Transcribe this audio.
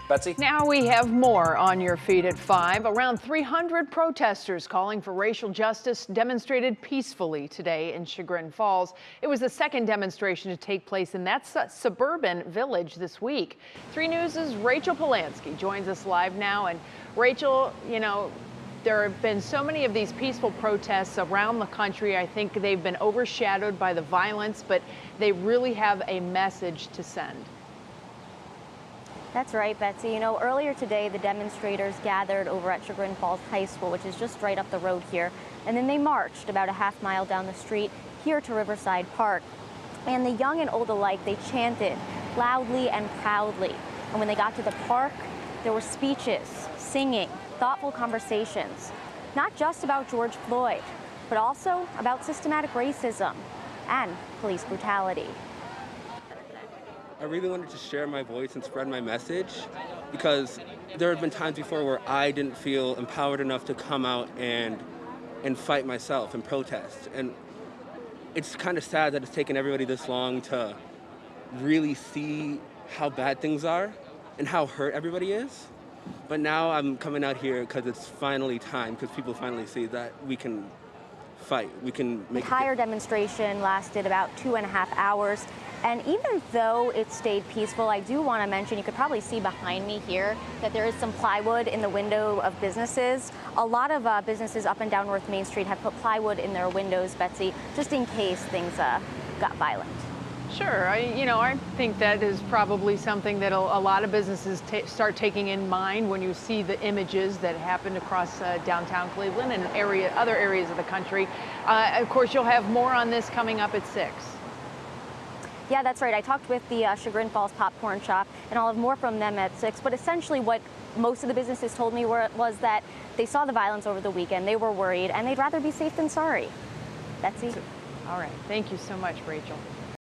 Betsy? Now we have more on your feed at 5. Around 300 protesters calling for racial justice demonstrated peacefully today in Chagrin Falls. It was the second demonstration to take place in that suburban village this week. 3 News' Rachel Polanski joins us live now. And Rachel, there have been so many of these peaceful protests around the country. I think they've been overshadowed by the violence, but they really have a message to send. That's right, Betsy. Earlier today, the demonstrators gathered over at Chagrin Falls High School, which is just right up the road here. And then they marched about a half mile down the street here to Riverside Park. And the young and old alike, they chanted loudly and proudly. And when they got to the park, there were speeches, singing, thoughtful conversations, not just about George Floyd, but also about systematic racism and police brutality. I really wanted to share my voice and spread my message because there have been times before where I didn't feel empowered enough to come out and fight myself and protest. And it's kind of sad that it's taken everybody this long to really see how bad things are and how hurt everybody is. But now I'm coming out here because it's finally time, because people finally see that we can fight. We can make the entire demonstration lasted about 2.5 hours. And even though it stayed peaceful, I do want to mention, you could probably see behind me here that there is some plywood in the window of businesses. A lot of businesses up and down North Main Street have put plywood in their windows, Betsy, just in case things got violent. Sure. I think that is probably something that a lot of businesses start taking in mind when you see the images that happened across downtown Cleveland and other areas of the country. Of course, you'll have more on this coming up at 6. Yeah, that's right. I talked with the Chagrin Falls Popcorn Shop, and I'll have more from them at 6. But essentially what most of the businesses told me was that they saw the violence over the weekend, they were worried, and they'd rather be safe than sorry. Betsy? All right. Thank you so much, Rachel.